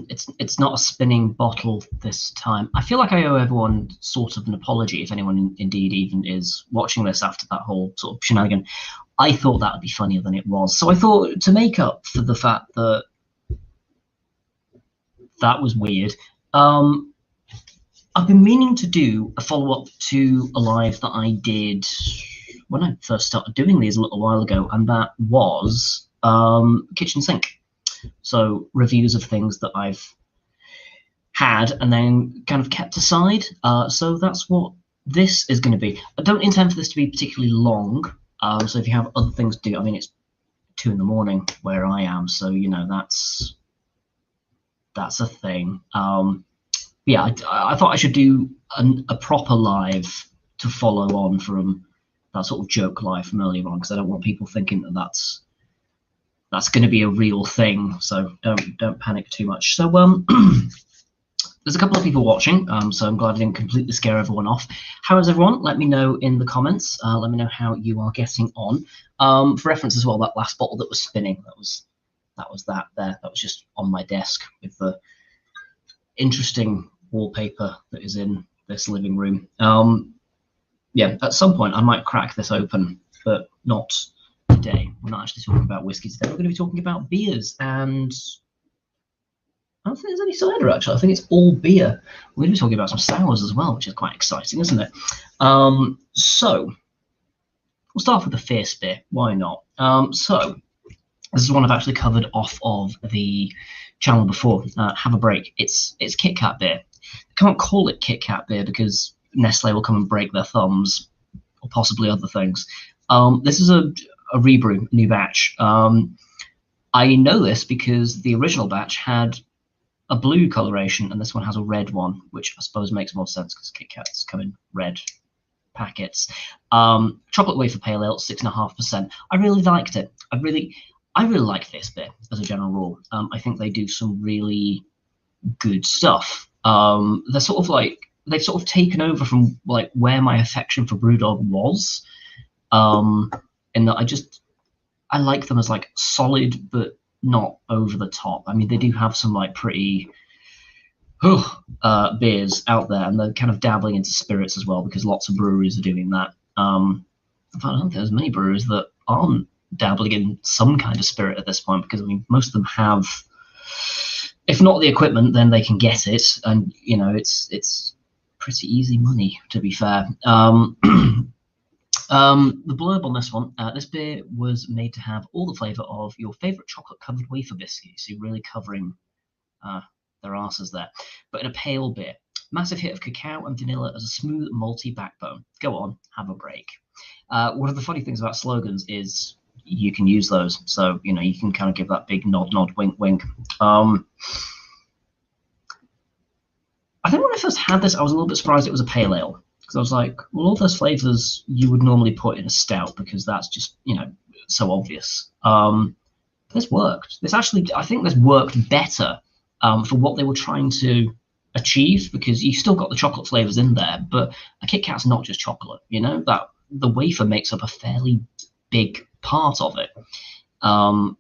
it's not a spinning bottle this time. I feel like I owe everyone sort of an apology, if anyone indeed even is watching this after that whole sort of shenanigan. I thought that would be funnier than it was. So I thought, to make up for the fact that that was weird, I've been meaning to do a follow-up to a live that I did when I first started doing these a little while ago, and that was kitchen sink. So reviews of things that I've had and then kind of kept aside. So that's what this is going to be. I don't intend for this to be particularly long. So if you have other things to do, I mean, it's 2 a.m. where I am, so you know that's a thing. Yeah, I thought I should do a proper live to follow on from that sort of joke live from earlier on, because I don't want people thinking that that's going to be a real thing. So don't panic too much. So there's a couple of people watching, so I'm glad I didn't completely scare everyone off. How is everyone? Let me know in the comments. Let me know how you are getting on. For reference as well, that last bottle that was spinning, that was that there. That was just on my desk with the interesting wallpaper that is in this living room. Yeah, at some point I might crack this open, but not today. We're not actually talking about whiskey today. We're going to be talking about beers, and I don't think there's any cider, actually. I think it's all beer. We're going to be talking about some sours as well, which is quite exciting, isn't it? So we'll start with the fierce beer. Why not? So this is one I've actually covered off of the channel before. Have a break. It's Kit Kat beer. I can't call it Kit Kat beer because Nestle will come and break their thumbs, or possibly other things. This is a rebrew, new batch. I know this because the original batch had a blue coloration, and this one has a red one, which I suppose makes more sense because Kit Kats come in red packets. Chocolate wafer pale ale, 6.5%. I really liked it. I really like this beer as a general rule. I think they do some really good stuff. They're sort of like, they've sort of taken over from like where my affection for Brewdog was. In that I like them as like solid but not over the top. I mean, they do have some like pretty beers out there, and they're kind of dabbling into spirits as well, because lots of breweries are doing that. In fact, I don't think there's many breweries that aren't dabbling in some kind of spirit at this point, because I mean, most of them have, if not the equipment, then they can get it, and you know, it's pretty easy money, to be fair. The blurb on this one, this beer was made to have all the flavour of your favourite chocolate-covered wafer biscuits. So you're really covering their asses there. But in a pale beer. Massive hit of cacao and vanilla as a smooth, malty backbone. Go on, have a break. One of the funny things about slogans is you can use those. So, you know, you can kind of give that big nod, wink, wink. I think when I first had this, I was a little bit surprised it was a pale ale. Because I was like, well, all those flavors you would normally put in a stout, because that's just, you know, so obvious. This worked. I think this worked better for what they were trying to achieve, because you've still got the chocolate flavors in there, but a Kit Kat's not just chocolate, you know, that the wafer makes up a fairly big part of it. I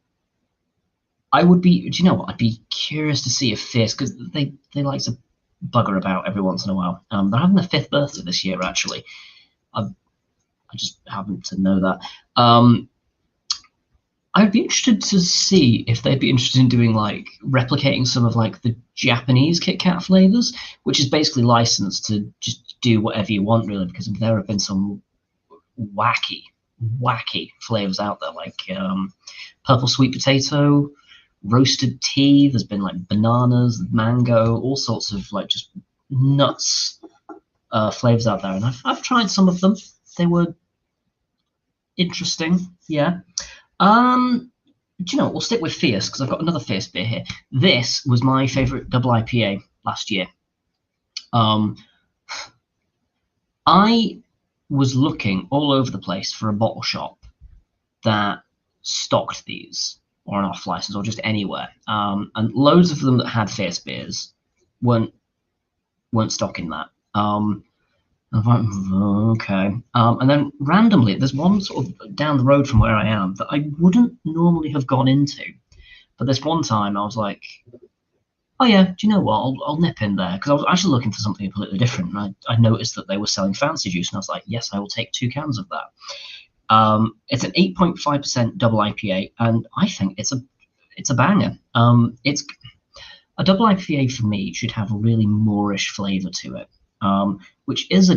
would be, do you know what, I'd be curious to see if Fierce, because they like to bugger about every once in a while. They're having their 5th birthday this year, actually. I just happen to know that. I'd be interested to see if they'd be interested in doing like replicating some of like the Japanese Kit Kat flavors, which is basically licensed to just do whatever you want, really, because there have been some wacky flavors out there, like purple sweet potato, roasted tea. There's been like bananas, mango, all sorts of like just nuts flavors out there, and I've tried some of them. They were interesting, yeah. Do you know what? We'll stick with Fierce, because I've got another Fierce beer here. This was my favorite double IPA last year. I was looking all over the place for a bottle shop that stocked these, or an off license, or just anywhere. And loads of them that had Fierce beers weren't stocking that. I was like, okay. And then randomly, there's one sort of down the road from where I am that I wouldn't normally have gone into, But this one time I was like, oh yeah, do you know what? I'll nip in there because I was actually looking for something completely different. And I noticed that they were selling fancy juice, and I was like, yes, I will take 2 cans of that. It's an 8.5% double IPA, and I think it's a banger. It's a double IPA for me should have a really Moorish flavour to it, which is a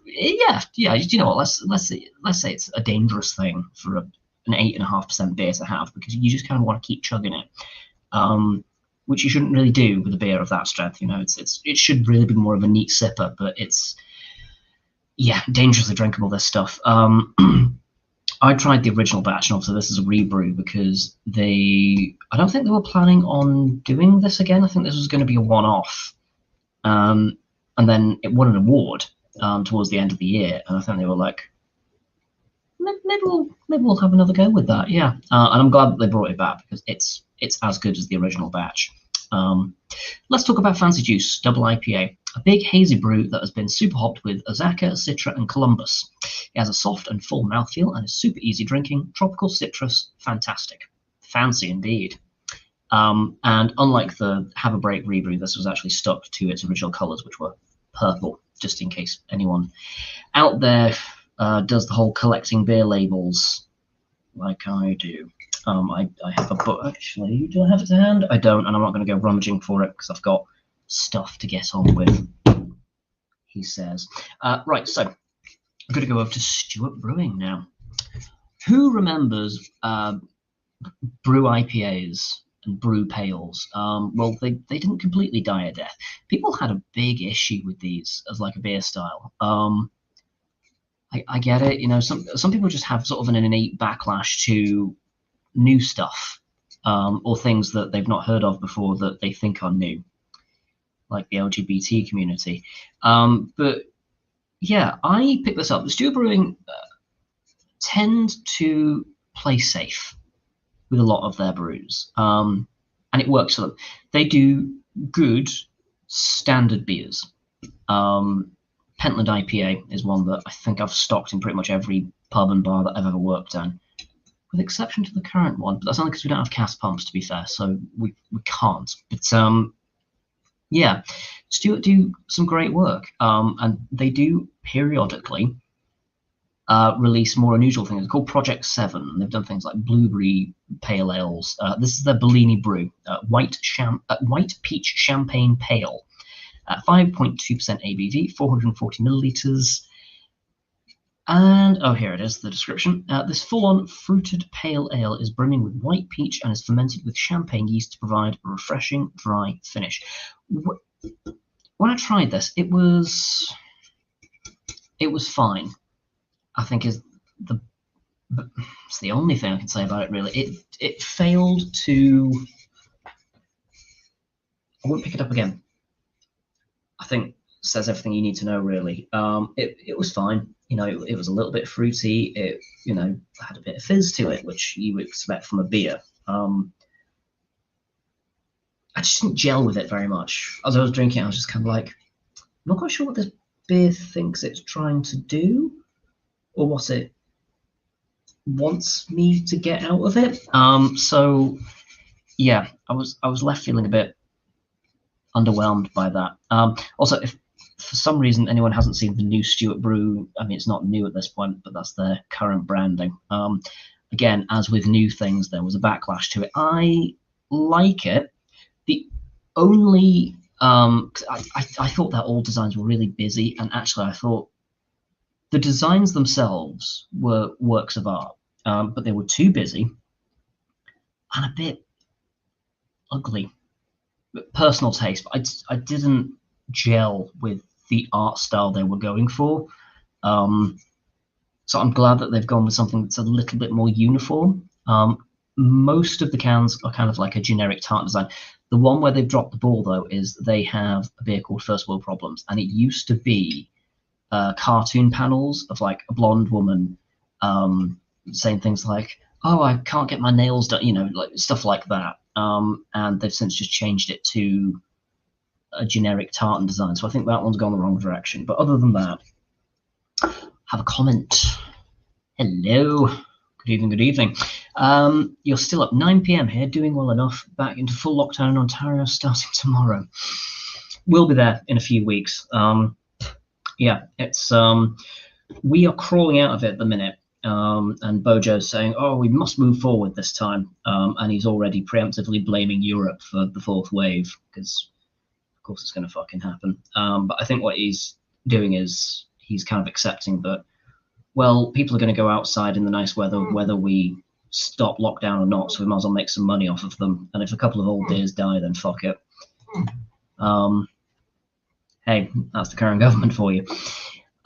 yeah. You know what? Let's say it's a dangerous thing for an 8.5% beer to have, because you just kind of want to keep chugging it. Which you shouldn't really do with a beer of that strength. You know, it should really be more of a neat sipper, but it's, yeah, dangerously drinkable, this stuff. I tried the original batch, and obviously this is a rebrew because I don't think they were planning on doing this again. I think this was going to be a one-off. And then it won an award towards the end of the year, and I think they were like, maybe we'll have another go with that. Yeah, and I'm glad that they brought it back because it's as good as the original batch. Let's talk about Fancy Juice Double IPA, a big hazy brew that has been super hopped with Azacca, Citra, and Columbus. It has a soft and full mouthfeel and is super easy drinking, tropical citrus, fantastic. Fancy indeed. And unlike the Have a Break rebrew, this was actually stuck to its original colours, which were purple, just in case anyone out there does the whole collecting beer labels like I do. I have a book, actually. Do I have it to hand? I don't, and I'm not going to go rummaging for it because I've got stuff to get on with, he says. Right, so I'm going to go over to Stewart Brewing now. Who remembers brew IPAs and brew pales? Well, they didn't completely die a death. People had a big issue with these as like a beer style. I get it. You know, some people just have sort of an innate backlash to new stuff, or things that they've not heard of before that they think are new, like the LGBT community. But yeah, I picked this up. The Stewart Brewing tend to play safe with a lot of their brews, and it works for them. They do good standard beers. Pentland IPA is one that I think I've stocked in pretty much every pub and bar that I've ever worked in, with exception to the current one, but that's only because we don't have cask pumps, to be fair, so we can't. But yeah, Stewart do some great work, and they do periodically release more unusual things. It's called Project 7. They've done things like blueberry pale ales. This is their Bellini brew, white peach champagne pale, 5.2% ABV, 440 milliliters. And, oh, here it is, the description. This full-on fruited pale ale is brimming with white peach and is fermented with champagne yeast to provide a refreshing, dry finish. When I tried this, it was fine. I think it's the only thing I can say about it, really. It failed to... I won't pick it up again. I think says everything you need to know, really. It was fine. You know, it was a little bit fruity. It, you know, had a bit of fizz to it, which you would expect from a beer. I just didn't gel with it very much. As I was drinking, I was just kind of like, I'm not quite sure what this beer thinks it's trying to do, or what it wants me to get out of it. So yeah, I was left feeling a bit underwhelmed by that. Also, if for some reason anyone hasn't seen the new Stewart Brew, I mean, it's not new at this point, but that's their current branding. Again, as with new things, there was a backlash to it. I like it. The only I thought that all designs were really busy, and actually I thought the designs themselves were works of art, but they were too busy and a bit ugly. Personal taste, but I didn't gel with the art style they were going for. So I'm glad that they've gone with something that's a little bit more uniform. Most of the cans are kind of like a generic tart design. The one where they've dropped the ball, though, is they have a beer called First World Problems, and it used to be cartoon panels of like a blonde woman saying things like, "Oh, I can't get my nails done," you know, like stuff like that. And they've since just changed it to a generic tartan design. So I think that one's gone the wrong direction. But other than that, have a comment. Hello. Good evening, good evening. You're still up 9 p.m. here, doing well enough. Back into full lockdown in Ontario starting tomorrow. We'll be there in a few weeks. Yeah, it's we are crawling out of it at the minute. And Bojo's saying, oh, we must move forward this time. And he's already preemptively blaming Europe for the fourth wave, because of course it's going to fucking happen. But I think what he's doing is he's kind of accepting that, well, people are going to go outside in the nice weather, whether we stop lockdown or not, so we might as well make some money off of them. And if a couple of old deers die, then fuck it. Hey, that's the current government for you.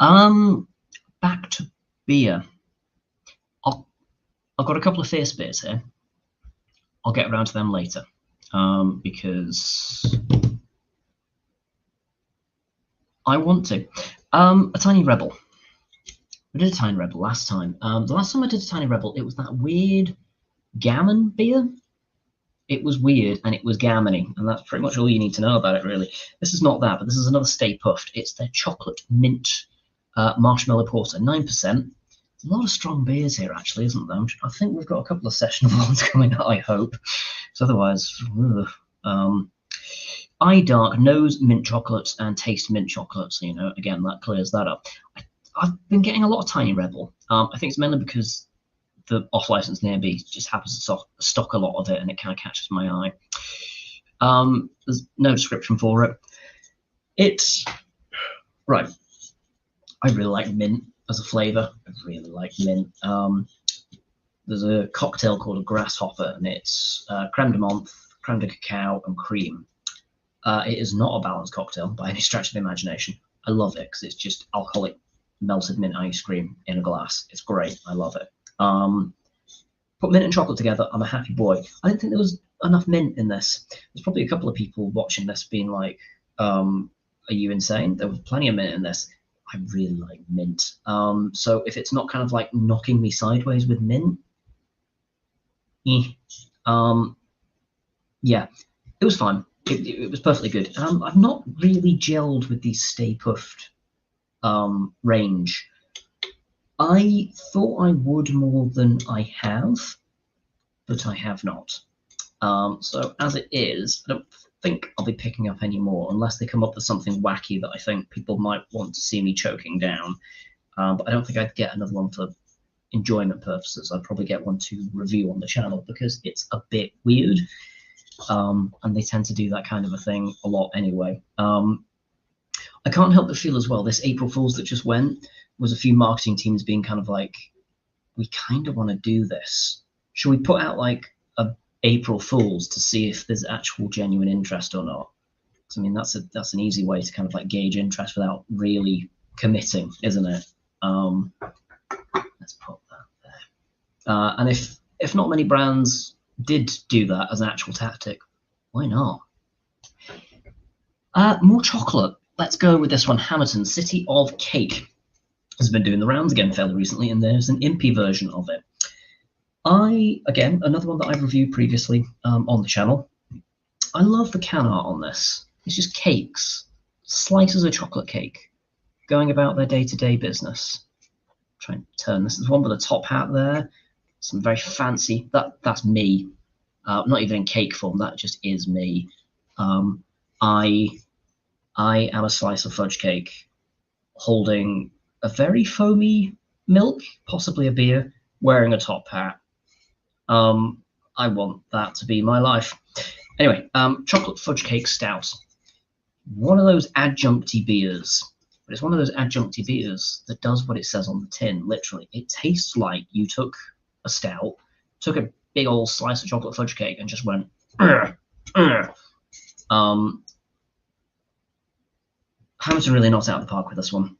Back to beer. I've got a couple of fierce beers here. I'll get around to them later, because I want to. A Tiny Rebel. I did a Tiny Rebel last time. The last time I did a Tiny Rebel, it was that weird gammon beer. It was weird and it was gammony, and that's pretty much all you need to know about it, really. This is not that, but this is another Stay Puft. It's their chocolate mint marshmallow porter, 9%. There's a lot of strong beers here, actually, isn't there? I think we've got a couple of sessionable ones coming out, I hope. So otherwise, Eye Dark knows mint chocolates and taste mint chocolate, so, you know, again, that clears that up. I've been getting a lot of Tiny Rebel. I think it's mainly because the off-license nearby just happens to stock a lot of it, and it kind of catches my eye. There's no description for it. It's right. I really like mint as a flavour. I really like mint. There's a cocktail called a Grasshopper, and it's creme de menthe, creme de cacao, and cream. It is not a balanced cocktail by any stretch of the imagination. I love it because it's just alcoholic melted mint ice cream in a glass. It's great. I love it. Put mint and chocolate together, I'm a happy boy. I didn't think there was enough mint in this. There's probably a couple of people watching this being like, are you insane? There was plenty of mint in this. I really like mint. So if it's not kind of like knocking me sideways with mint, yeah, it was fine. It was perfectly good. I've not really gelled with the Stay Puft range. I thought I would more than I have, but I have not. So as it is, I don't think I'll be picking up any more unless they come up with something wacky that I think people might want to see me choking down. But I don't think I'd get another one for enjoyment purposes. I'd probably get one to review on the channel because it's a bit weird. And they tend to do that kind of a thing a lot anyway. I can't help but feel as well, this April Fool's that just went was a few marketing teams being kind of like, we kind of want to do this. Should we put out like a April Fool's to see if there's actual genuine interest or not? I mean, that's an easy way to kind of like gauge interest without really committing, isn't it? Let's put that there. And if not many brands did do that as an actual tactic, why not? More chocolate. Let's go with this one. Hamilton, City of Cake, has been doing the rounds again fairly recently, and there's an impy version of it. Again, another one that I've reviewed previously on the channel. I love the can art on this. It's just cakes, slices of chocolate cake, going about their day-to-day business. Try and turn this. There's one with a top hat there. Some very fancy. That's me. Not even in cake form. That just is me. I am a slice of fudge cake holding a very foamy milk, possibly a beer, wearing a top hat. I want that to be my life. Anyway, chocolate fudge cake stout. One of those adjuncty beers. But it's one of those adjuncty beers that does what it says on the tin, literally. It tastes like you took a stout, took a big old slice of chocolate fudge cake and just went, Hamilton really knocked out of the park with this one.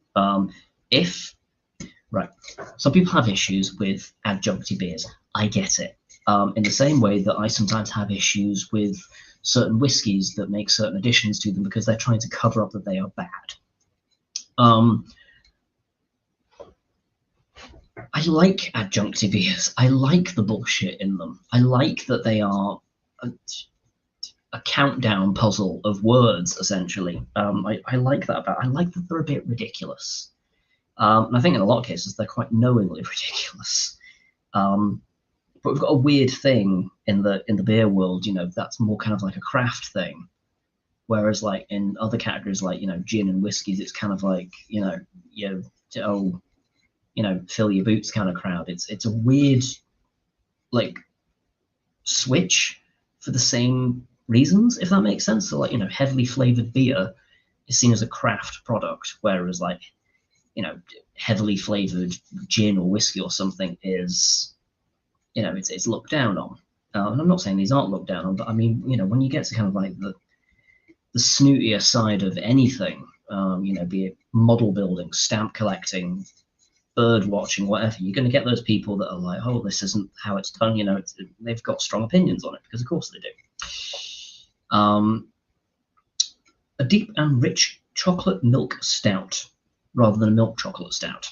Right, some people have issues with adjuncty beers. I get it. In the same way that I sometimes have issues with certain whiskies that make certain additions to them because they're trying to cover up that they are bad. I like adjunctive beers. I like the bullshit in them. I like that they are a countdown puzzle of words, essentially. I like that about. I like that they're a bit ridiculous. And I think in a lot of cases they're quite knowingly ridiculous. But we've got a weird thing in the beer world, that's more kind of like a craft thing. Whereas like in other categories like, gin and whiskies, it's kind of like, fill your boots kind of crowd. It's a weird like switch for the same reasons, if that makes sense. So like, heavily flavored beer is seen as a craft product, whereas like, heavily flavored gin or whiskey or something is, it's looked down on. And I'm not saying these aren't looked down on, but I mean, when you get to kind of like the snootier side of anything, be it model building, stamp collecting, bird watching, whatever, you're going to get those people that are like, oh, this isn't how it's done. They've got strong opinions on it, because of course they do. A deep and rich chocolate milk stout rather than a milk chocolate stout.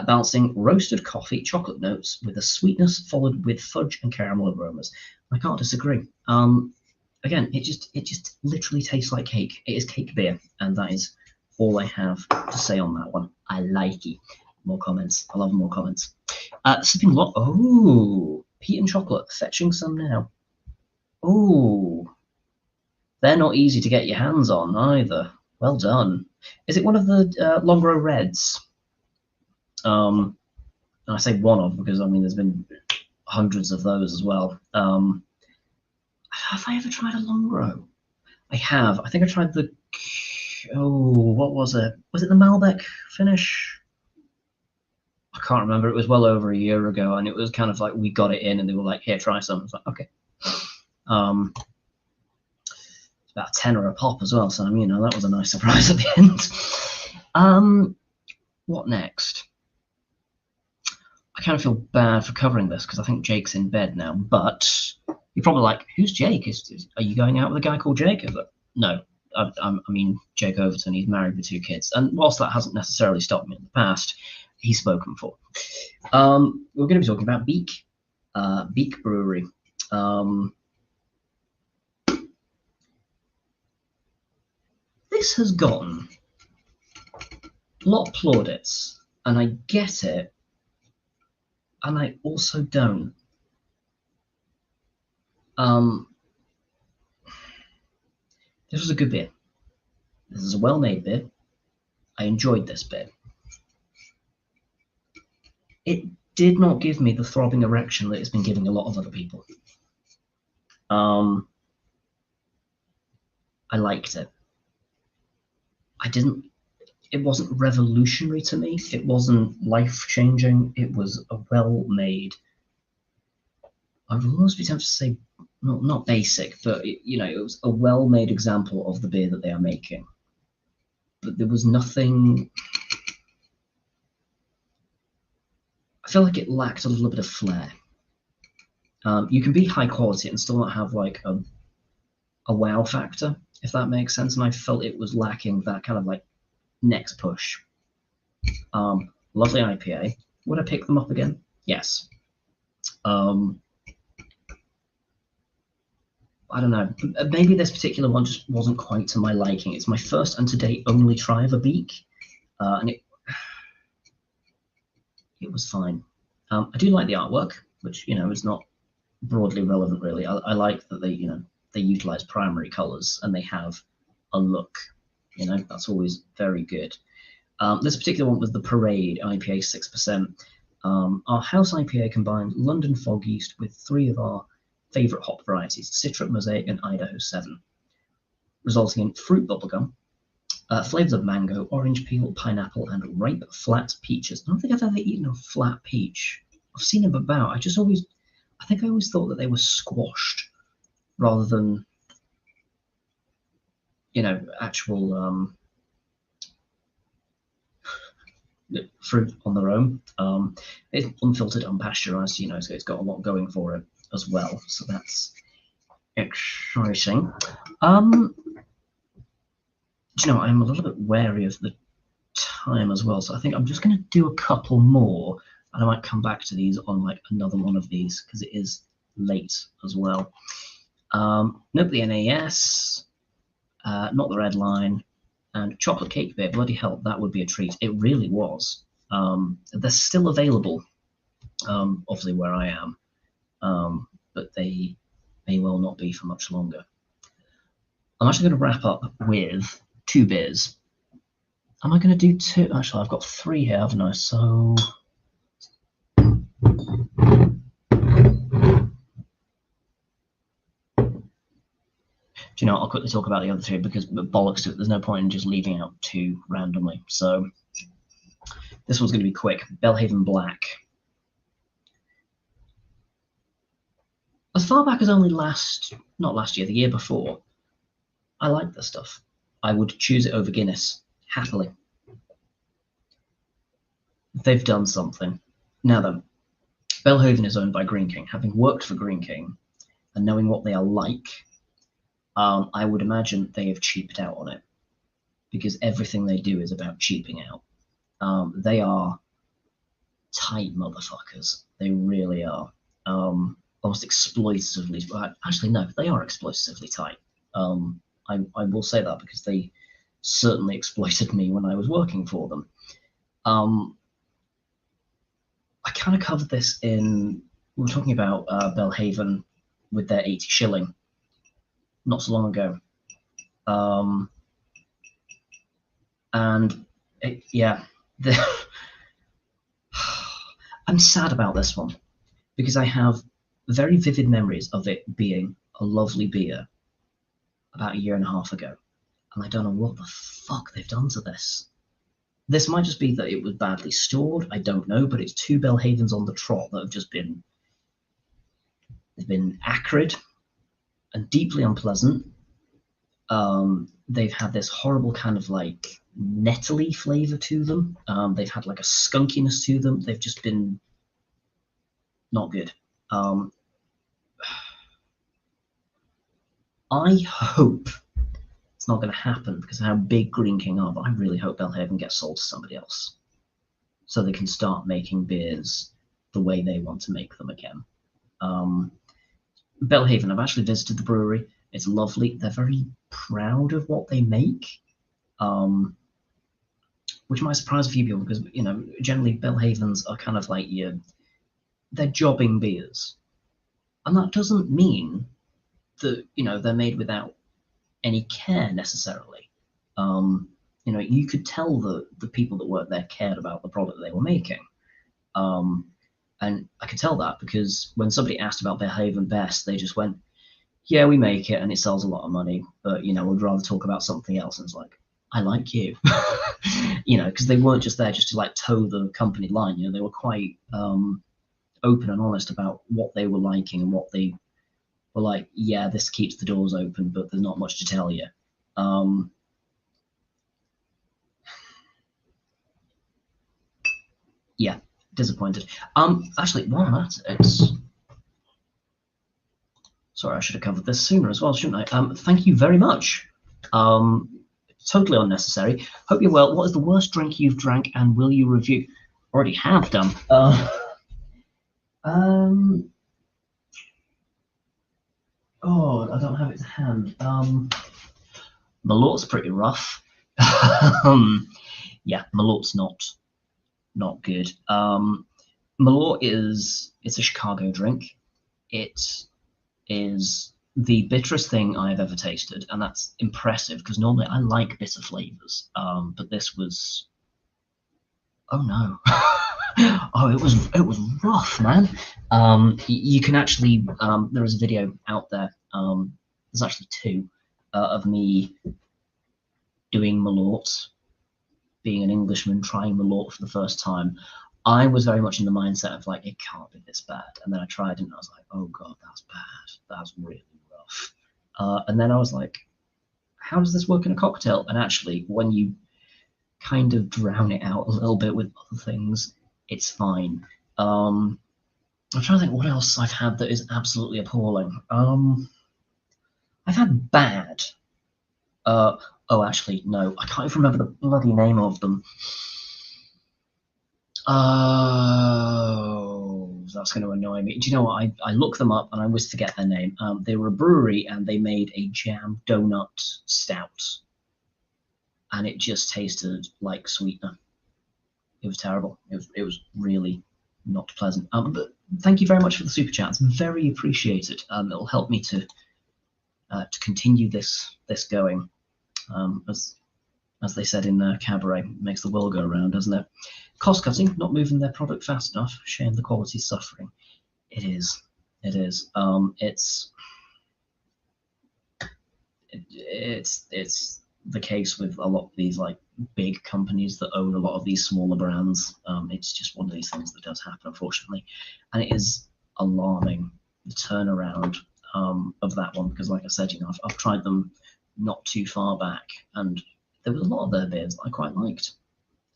Balancing roasted coffee, chocolate notes with a sweetness followed with fudge and caramel aromas. I can't disagree. Again, it just literally tastes like cake. It is cake beer, and that is all I have to say on that one. I like it. More comments. I love more comments. Sipping lot. Oh, peat and chocolate. Fetching some now. Oh, they're not easy to get your hands on either. Well done. Is it one of the Longrow Reds? And I say one of because I mean there's been hundreds of those as well. Have I ever tried a Longrow? I have. I think I tried the. Oh, what was it? Was it the Malbec finish? I can't remember. It was well over a year ago, and it was kind of like we got it in, and they were like, "Here, try some." I was like, "Okay." It's about $10 a pop as well, so that was a nice surprise at the end. What next? I kind of feel bad for covering this because I think Jake's in bed now, but you're probably like, who's Jake? Are you going out with a guy called Jake? No, I mean Jake Overton. He's married with 2 kids, and whilst that hasn't necessarily stopped me in the past, he's spoken for. We're going to be talking about Beak, Beak Brewery. This has gotten a lot of plaudits, and I get it, and I also don't. This was a good beer. This is a well-made beer. I enjoyed this beer. It did not give me the throbbing erection that it's been giving a lot of other people. I liked it. It wasn't revolutionary to me. It wasn't life-changing. It was a well-made, I would almost be tempted to say, not basic, but it was a well-made example of the beer that they are making. But there was nothing. I feel like it lacked a little bit of flair. You can be high quality and still not have like a wow factor, if that makes sense. And I felt it was lacking that kind of like next push. Lovely IPA. Would I pick them up again? Yes. I don't know. Maybe this particular one just wasn't quite to my liking. It's my first and to date only try of a Beak, and it was fine. I do like the artwork, which is not broadly relevant really. I like that they utilize primary colors and they have a look. That's always very good. This particular one was the Parade IPA 6%. Our house IPA combined London Fog yeast with 3 of our favorite hop varieties, Citra, Mosaic, and Idaho 7, resulting in fruit bubblegum, flavors of mango, orange peel, pineapple, and ripe flat peaches. I don't think I've ever eaten a flat peach. I've seen them about. I always thought that they were squashed rather than, actual fruit on their own. It's unfiltered, unpasteurized, so it's got a lot going for it as well. So that's exciting. I'm a little bit wary of the time as well, so I think I'm just going to do a couple more, and I might come back to these on like another one of these because it is late as well. Nope, the NAS, not the Red Line, and chocolate cake beer. Bloody hell, that would be a treat. It really was. They're still available. obviously where I am, but they may well not be for much longer. I'm actually going to wrap up with 2 beers. Am I going to do 2? Actually, I've got 3 here, haven't I? So do you know what? I'll quickly talk about the other 3 because bollocks to it. There's no point in just leaving out 2 randomly. So this one's going to be quick. Belhaven Black. As far back as only not last year, the year before, I liked this stuff. I would choose it over Guinness, happily. They've done something. Now then, Belhaven is owned by Greene King. Having worked for Greene King and knowing what they are like, I would imagine they have cheaped out on it because everything they do is about cheaping out. They are tight motherfuckers. They really are. Almost exploitatively. Actually, no, they are exploitatively tight. I will say that because they certainly exploited me when I was working for them. I kind of covered this we were talking about Belhaven with their 80 shilling not so long ago. Yeah, I'm sad about this one because I have very vivid memories of it being a lovely beer about 1.5 years ago. And I don't know what the fuck they've done to this. This might just be that it was badly stored. I don't know, but it's 2 Belhavens on the trot that have just been acrid and deeply unpleasant. They've had this horrible kind of like nettly flavor to them. They've had like a skunkiness to them. They've just been not good. I hope it's not going to happen because of how big Greene King are, but I really hope Belhaven gets sold to somebody else so they can start making beers the way they want to make them again. Belhaven, I've actually visited the brewery. It's lovely. They're very proud of what they make, which might surprise a few people because, you know, generally Belhavens are kind of like they're jobbing beers. And that doesn't mean that, you know, they're made without any care necessarily. You know, you could tell the people that worked there cared about the product they were making. And I could tell that because when somebody asked about Belhaven Best, they just went, yeah, we make it and it sells a lot of money, but, you know, we'd rather talk about something else. And it's like, I like you. You know, because they weren't just there just to like toe the company line. You know, they were quite open and honest about what they were liking and what they were like, yeah, this keeps the doors open, but there's not much to tell you. Yeah, disappointed. Actually, while I'm at it, sorry, I should have covered this sooner as well, shouldn't I? Thank you very much. Totally unnecessary. Hope you're well. What is the worst drink you've drank, and will you review? Already have done. Oh, I don't have it to hand. Malort's pretty rough. Yeah, Malort's not good. Malort it's a Chicago drink. It is the bitterest thing I've ever tasted, and that's impressive because normally I like bitter flavors. But this was, oh no. Oh, it was rough, man. You can actually there is a video out there. There's actually 2 of me doing Malort, being an Englishman trying Malort for the first time. I was very much in the mindset of like, it can't be this bad. And then I tried it and I was like, oh God, that's bad. That's really rough. And then I was like, how does this work in a cocktail? And actually, when you kind of drown it out a little bit with other things, it's fine. I'm trying to think what else I've had that is absolutely appalling. I've had bad. Oh, actually, no. I can't even remember the bloody name of them. Oh, that's going to annoy me. Do you know what? I look them up and I always forget their name. They were a brewery and they made a jam donut stout. And it just tasted like sweetener. It was terrible. It was really not pleasant. But thank you very much for the super chats. Very appreciated. It'll help me to continue this going. As they said in Cabaret, makes the world go round, doesn't it? Cost cutting, not moving their product fast enough. Shame the quality's suffering. It is. It is. It's the case with a lot of these like big companies that own a lot of these smaller brands. It's just one of these things that does happen, unfortunately, and it is alarming, the turnaround of that one, because like I said, you know, I've tried them not too far back, and there was a lot of their beers that I quite liked.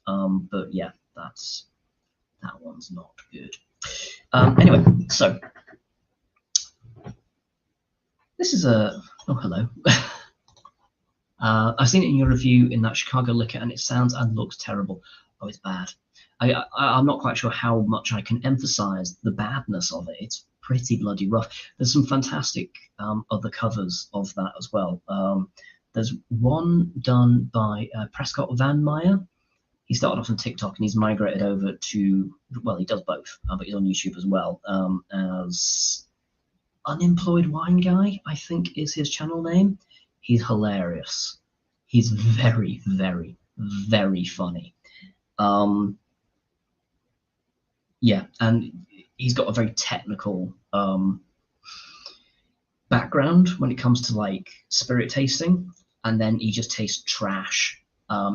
But yeah, that one's not good. Anyway, so this is a hello. I've seen it in your review in that Chicago liquor, and it sounds and looks terrible. Oh, it's bad. I'm not quite sure how much I can emphasize the badness of it. It's pretty bloody rough. There's some fantastic other covers of that as well. There's one done by Prescott Van Meyer. He started off on TikTok and he's migrated over to, well, he does both, but he's on YouTube as well, as Unemployed Wine Guy, I think is his channel name. He's hilarious. He's very, very, very funny. Yeah, and he's got a very technical background when it comes to like spirit tasting, and then he just tastes trash.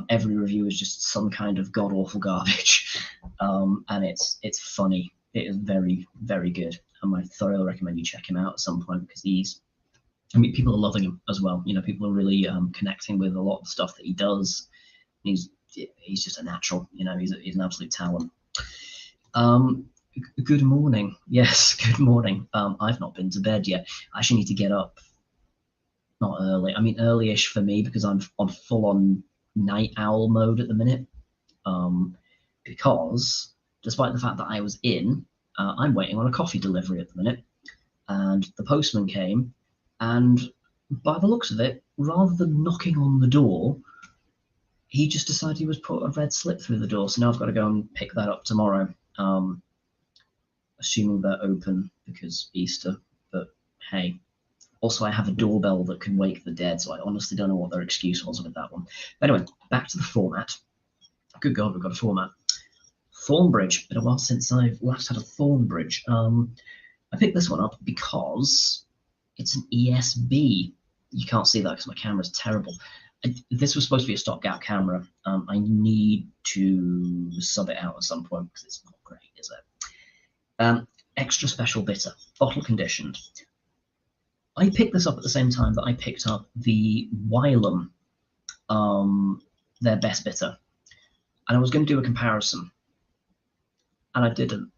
Every review is just some kind of god awful garbage, and it's funny. It is very, very good, and I thoroughly recommend you check him out at some point, because people are loving him as well. You know, people are really connecting with a lot of the stuff that he does. He's just a natural. You know, he's an absolute talent. Good morning. Yes, good morning. I've not been to bed yet. I actually need to get up. Not early. I mean, early-ish for me, because I'm on full-on night owl mode at the minute. Because despite the fact that I was in, I'm waiting on a coffee delivery at the minute, and the postman came, and by the looks of it, rather than knocking on the door, he just decided he was put a red slip through the door. So now I've got to go and pick that up tomorrow. Assuming they're open because Easter, but hey. Also, I have a doorbell that can wake the dead, so I honestly don't know what their excuse was with that one. But anyway, back to the format. Good God, we've got a format. Thornbridge. Been a while since I've last had a Thornbridge. I picked this one up because it's an ESB. You can't see that because my camera's terrible. This was supposed to be a stopgap camera. I need to sub it out at some point because it's not great, is it? Extra special bitter, bottle conditioned. I picked this up at the same time that I picked up the Wylam, their best bitter, and I was going to do a comparison, and I didn't.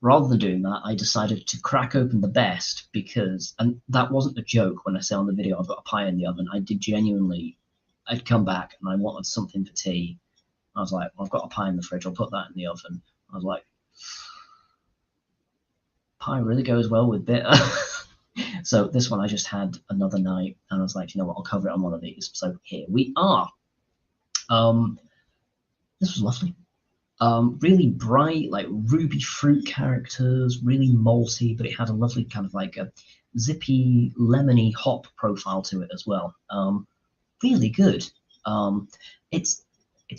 Rather than doing that, I decided to crack open the best because, and that wasn't a joke when I say on the video I've got a pie in the oven. I did genuinely. I'd come back and I wanted something for tea. I was like, well, I've got a pie in the fridge. I'll put that in the oven. I was like, pie really goes well with bitter. So this one I just had another night, and I was like, you know what, I'll cover it on one of these. So here we are. This was lovely. Really bright, like ruby fruit characters, really malty, but it had a lovely kind of like a zippy, lemony hop profile to it as well. Really good. It's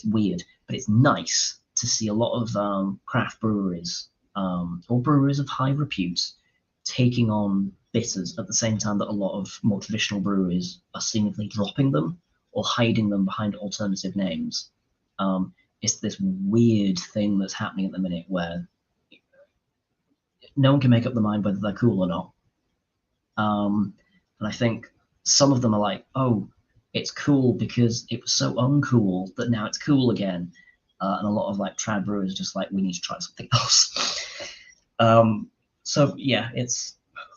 weird, but it's nice to see a lot of craft breweries or breweries of high repute taking on bitters at the same time that a lot of more traditional breweries are seemingly dropping them or hiding them behind alternative names. It's this weird thing that's happening at the minute where no one can make up their mind whether they're cool or not. And I think some of them are like, oh, it's cool because it was so uncool that now it's cool again. And a lot of like trad brewers are just like, we need to try something else. So yeah,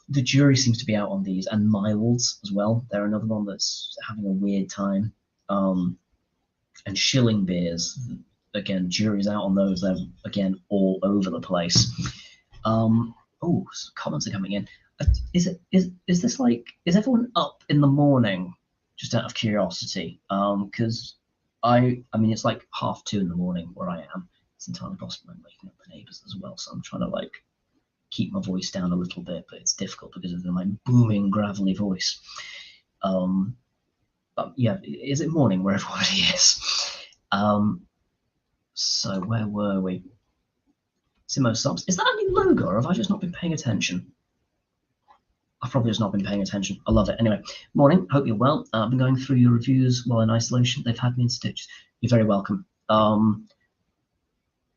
the jury seems to be out on these, and Milds as well. They're another one that's having a weird time. And Shilling beers, again, jury's out on those. They're again all over the place. Oh, comments are coming in. Is this like, is everyone up in the morning? Just out of curiosity, because I mean it's like 2:30 in the morning where I am. It's entirely possible I'm waking up the neighbours as well, so I'm trying to like keep my voice down a little bit, but it's difficult because of my booming, gravelly voice. But yeah, is it morning where everybody is? So where were we? Simo subs. Is that a new logo, or have I just not been paying attention? I've probably just not been paying attention. I love it. Anyway, morning. Hope you're well. I've been going through your reviews while in isolation. They've had me in stitches. You're very welcome.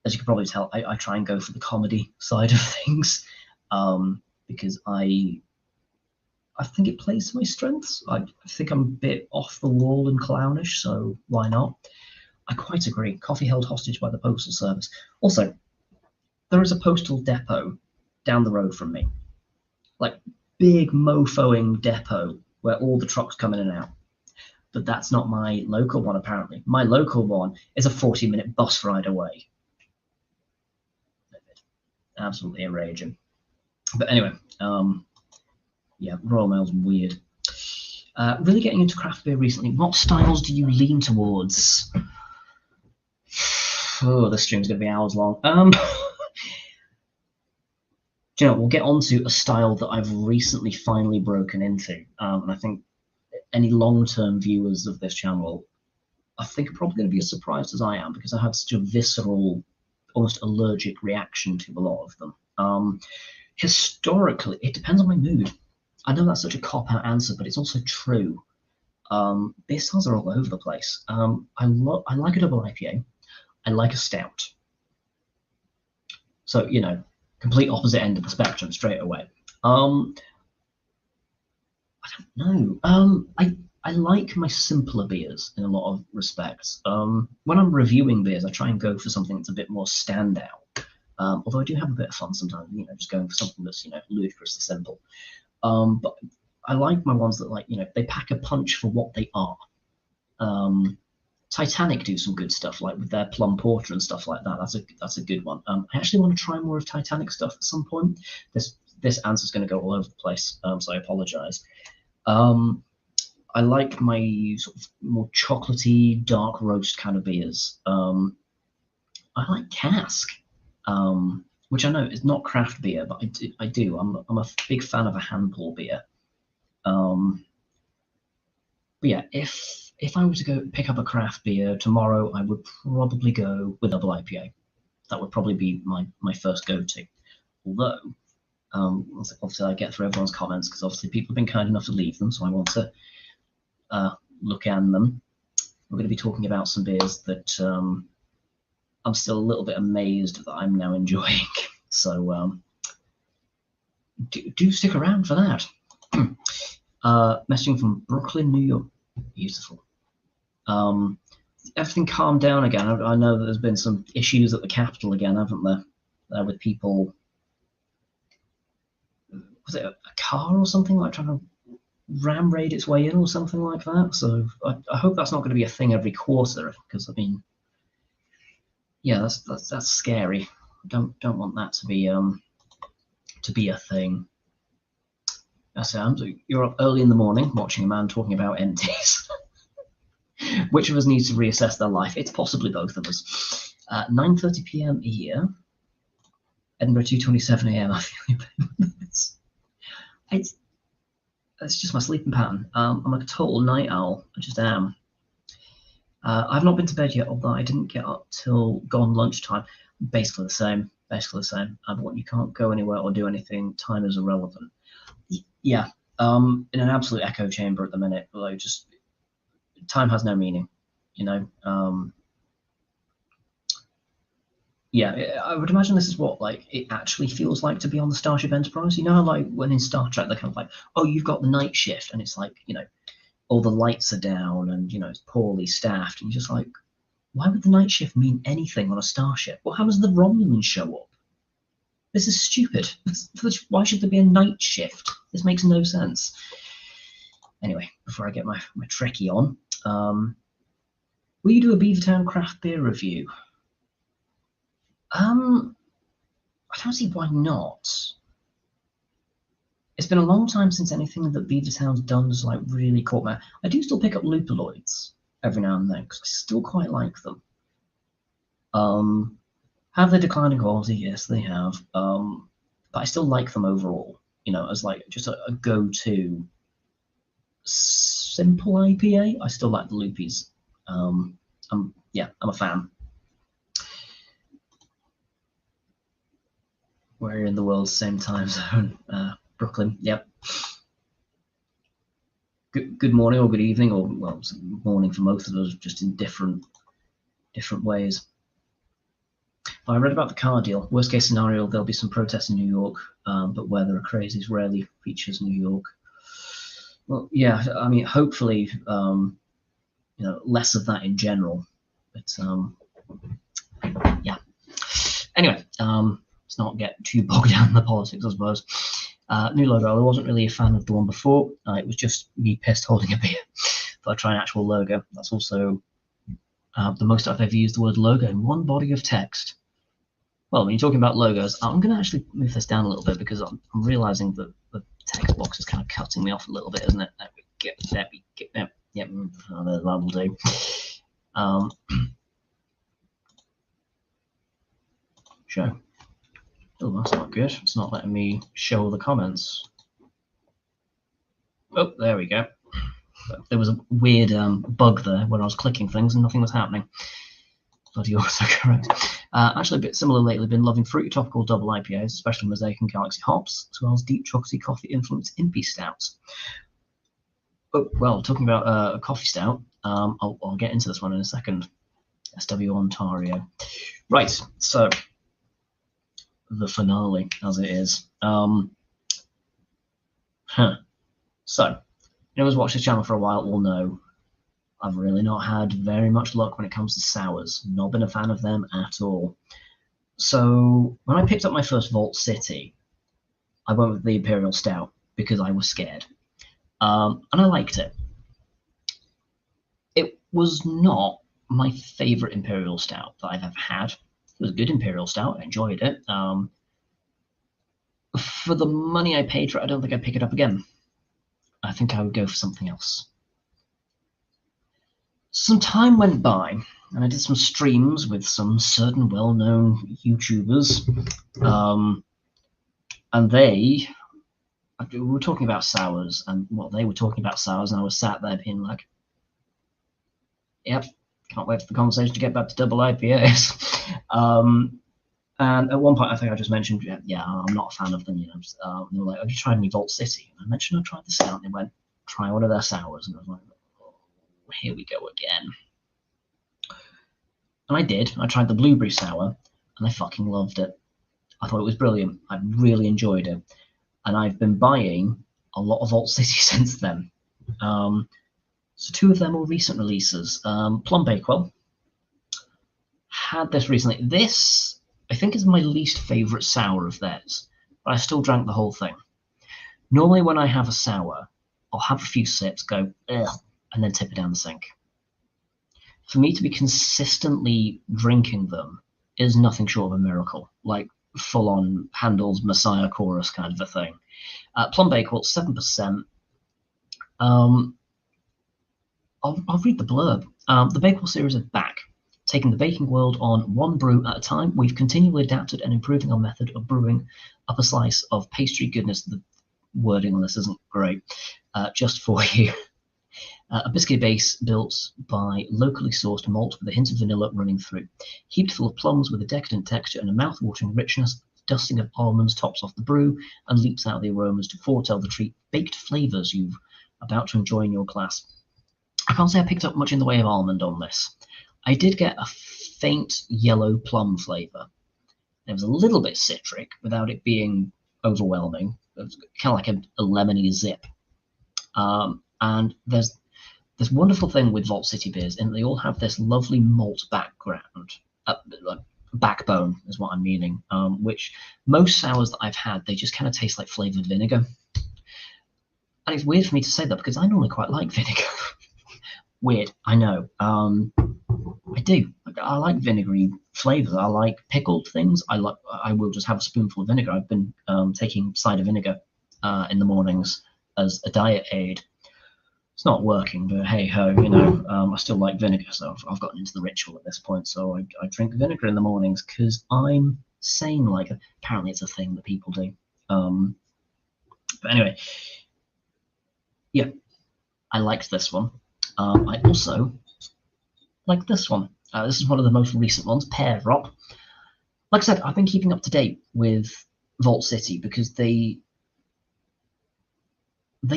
As you can probably tell, I try and go for the comedy side of things because I think it plays to my strengths. I think I'm a bit off the wall and clownish, so why not? I quite agree. Coffee held hostage by the postal service. Also, there is a postal depot down the road from me, like big mofoing depot where all the trucks come in and out. But that's not my local one, apparently. My local one is a 40-minute bus ride away. Absolutely enraging. But anyway, yeah, Royal Mail's weird. Really getting into craft beer recently. What styles do you lean towards? Oh, this stream's going to be hours long. Do you know, we'll get onto a style that I've recently finally broken into. And I think any long-term viewers of this channel, I think, are probably going to be as surprised as I am, because I have such a visceral, almost allergic reaction to a lot of them. Historically, it depends on my mood. I know that's such a cop-out answer, but it's also true. Beer styles are all over the place. I like a double IPA. I like a stout. So, you know, complete opposite end of the spectrum straight away. I don't know. I like my simpler beers in a lot of respects. When I'm reviewing beers, I try and go for something that's a bit more standout. Although I do have a bit of fun sometimes, you know, just going for something that's, you know, ludicrously simple. But I like my ones that, like, you know, they pack a punch for what they are. Titanic do some good stuff, like with their plum porter and stuff like that. That's a good one. I actually want to try more of Titanic stuff at some point. This answer's going to go all over the place, so I apologise. I like my sort of more chocolatey, dark roast kind of beers. I like Cask, which I know is not craft beer, but I do. I'm a big fan of a handball beer. But yeah, if I were to go pick up a craft beer tomorrow, I would probably go with double IPA. That would probably be my first go-to. Although, obviously I get through everyone's comments, because obviously people have been kind enough to leave them, so I want to look at them. We're going to be talking about some beers that I'm still a little bit amazed that I'm now enjoying. So do stick around for that. Messaging from Brooklyn, New York. Beautiful. Everything calmed down again. I know that there's been some issues at the Capitol again, haven't there? With people. Was it a car or something, like trying to ram raid its way in or something like that? So I hope that's not going to be a thing every quarter, because I mean, yeah, that's scary. Don't want that to be a thing. You're up early in the morning watching a man talking about empties. Which of us needs to reassess their life? It's possibly both of us. 9:30 p.m. here. Edinburgh 2:27 a.m. I feel it's just my sleeping pattern. I'm a total night owl. I just am. I've not been to bed yet, although I didn't get up till gone lunchtime. Basically the same. But you can't go anywhere or do anything. Time is irrelevant. Yeah. In an absolute echo chamber at the minute. Like, just time has no meaning. You know. Yeah, I would imagine this is what, like, it actually feels like to be on the Starship Enterprise. You know how, like, when in Star Trek they're kind of like, oh, you've got the night shift, and it's like, you know, all the lights are down and, you know, it's poorly staffed, and you're just like, why would the night shift mean anything on a starship? Well, how does the Romulans show up? This is stupid. Why should there be a night shift? This makes no sense. Anyway, before I get my Trekkie on, will you do a Beavertown craft beer review? I don't see why not. It's been a long time since anything that Beavertown's done has, like, really caught my. I do still pick up Lupoloids every now and then, because I still quite like them. Have they declined in quality? Yes, they have. But I still like them overall. As like just a go-to simple IPA. I still like the Loopies. I'm a fan. We're in the world, same time zone. Brooklyn. Yep. Good morning or good evening, or well, morning for most of us, just in different ways. I read about the car deal. Worst case scenario, there'll be some protests in New York, but where there are crazies rarely features New York. Well, yeah, I mean, hopefully, less of that in general. But yeah. Anyway, let's not get too bogged down in the politics, I suppose. New logo. I wasn't really a fan of the one before. It was just me pissed holding a beer. But I try an actual logo. That's also the most I've ever used the word logo in one body of text. Well, when you're talking about logos, I'm going to actually move this down a little bit because I'm realizing that the text box is kind of cutting me off a little bit, isn't it? There we go. Yep, that will do. Show. Oh, that's not good. It's not letting me show the comments. Oh, there we go. There was a weird bug there when I was clicking things and nothing was happening. Bloody autocorrect. Actually, a bit similar lately. Been loving fruity tropical double IPAs, especially Mosaic and Galaxy hops, as well as deep chocolatey coffee influenced impy stouts. Oh, well, talking about a coffee stout, I'll get into this one in a second. SW Ontario. Right, so the finale, as it is. So, who's watched this channel for a while will know I've really not had very much luck when it comes to sours. Not been a fan of them at all. So when I picked up my first Vault City, I went with the Imperial Stout because I was scared. And I liked it. It was not my favorite Imperial Stout that I've ever had. It was a good Imperial Stout. I enjoyed it. For the money I paid for it, I don't think I'd pick it up again. I think I would go for something else. Some time went by, and I did some streams with some certain well-known YouTubers, and we were talking about sours, and they were talking about sours, and I was sat there being like, yep, can't wait for the conversation to get back to double IPAs. And at one point, I think I just mentioned, yeah, I'm not a fan of them. And they were like, have you tried any Vault City? And I mentioned I tried the stout, and they went, try one of their sours, and I was like, oh, here we go again. And I did. I tried the blueberry sour, and I fucking loved it. I thought it was brilliant. I really enjoyed it. And I've been buying a lot of Vault City since then. So two of them are recent releases. Plum Bakewell. Had this recently. This, I think, is my least favourite sour of theirs, but I still drank the whole thing. Normally when I have a sour, I'll have a few sips, go, ugh, and then tip it down the sink. For me to be consistently drinking them is nothing short of a miracle, like full-on Handel's Messiah chorus kind of a thing. Plum Bakewell, 7%. I'll read the blurb. The Bakewell series is back. Taking the baking world on one brew at a time, we've continually adapted and improving our method of brewing up a slice of pastry goodness. The wording on this isn't great. Just for you. A biscuit base built by locally sourced malt with a hint of vanilla running through. Heaped full of plums with a decadent texture and a mouth-watering richness, dusting of almonds tops off the brew and leaps out the aromas to foretell the treat baked flavours you're about to enjoy in your glass. I can't say I picked up much in the way of almond on this. I did get a faint yellow plum flavour. It was a little bit citric without it being overwhelming. It was kind of like a lemony zip. And there's this wonderful thing with Vault City beers, and they all have this lovely malt background, backbone is what I'm meaning, which most sours that I've had, they just kind of taste like flavoured vinegar. And it's weird for me to say that because I normally quite like vinegar. Weird, I know. I do. I like vinegary flavours. I like pickled things. I will just have a spoonful of vinegar. I've been taking cider vinegar in the mornings as a diet aid. It's not working, but hey ho, you know, I still like vinegar, so I've gotten into the ritual at this point. So I drink vinegar in the mornings because I'm sane. Like, apparently it's a thing that people do. But anyway, yeah, I liked this one. I also like this one. This is one of the most recent ones, Pear Drop. Like I said, I've been keeping up to date with Vault City because they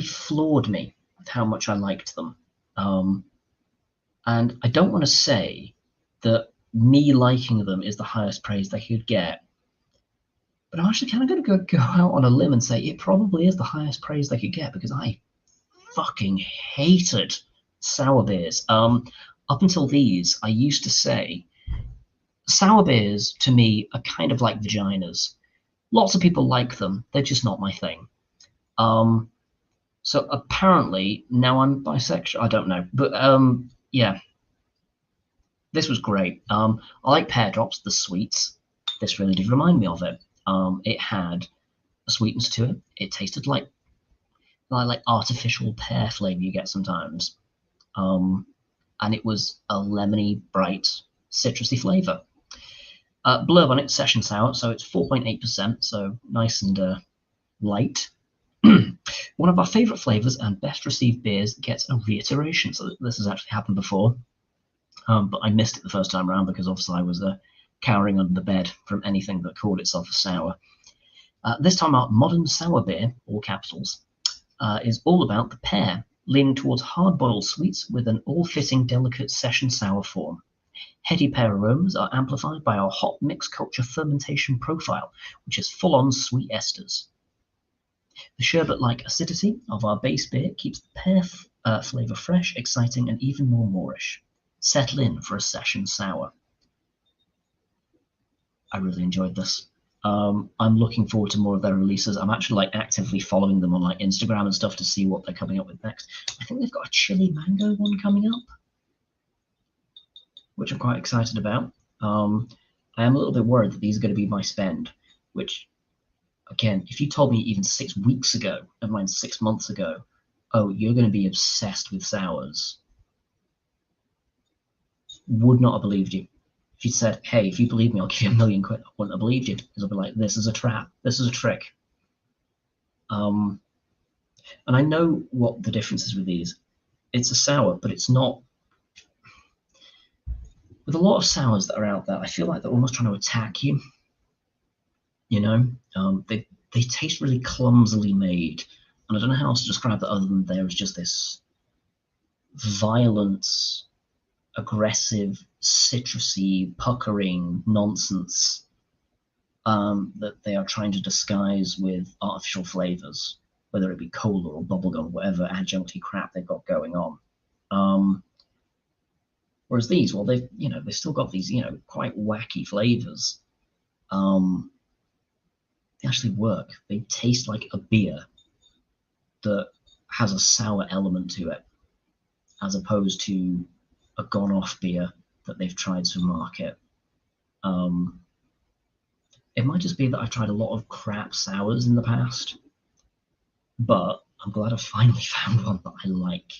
floored me with how much I liked them. And I don't want to say that me liking them is the highest praise they could get, but I'm actually kind of going to go out on a limb and say it probably is the highest praise they could get because I fucking hated sour beers. Up until these, I used to say sour beers to me are kind of like vaginas. Lots of people like them, they're just not my thing. So apparently now I'm bisexual. I don't know, but yeah, this was great. I like Pear Drops, the sweets. This really did remind me of it. It had a sweetness to it. It tasted like artificial pear flavor you get sometimes. And it was a lemony, bright, citrusy flavor. Blurb on it, session sour, so it's 4.8%, so nice and light. One of our favourite flavours and best received beers gets a reiteration. So this has actually happened before, but I missed it the first time around because obviously I was cowering under the bed from anything that called itself a sour. This time our modern sour beer, all capitals, is all about the pear, leaning towards hard-boiled sweets with an all-fitting delicate session sour form. Heady pear aromas are amplified by our hop mix culture fermentation profile, which is full-on sweet esters. The sherbet-like acidity of our base beer keeps the pear flavour fresh, exciting, and even more moorish. Settle in for a session sour. I really enjoyed this. I'm looking forward to more of their releases. I'm actually actively following them on Instagram and stuff to see what they're coming up with next. I think they've got a chili mango one coming up, which I'm quite excited about. I am a little bit worried that these are going to be my spend, which, again, if you told me even 6 weeks ago, never mind 6 months ago, oh, you're going to be obsessed with sours, would not have believed you. If you'd said, hey, if you believe me, I'll give you £1 million, I wouldn't have believed you, because I'd be like, this is a trap, this is a trick. And I know what the difference is with these. It's a sour, but it's not. With a lot of sours that are out there, I feel like they're almost trying to attack you. You know, they taste really clumsily made, and I don't know how else to describe that other than there is just this violent, aggressive, citrusy, puckering nonsense that they are trying to disguise with artificial flavors, whether it be cola or bubblegum, whatever adjuncty crap they've got going on. Whereas these, well, they've still got these quite wacky flavors. They actually work. They taste like a beer that has a sour element to it, as opposed to a gone-off beer that they've tried to market. It might just be that I've tried a lot of crap sours in the past, but I'm glad I finally found one that I like,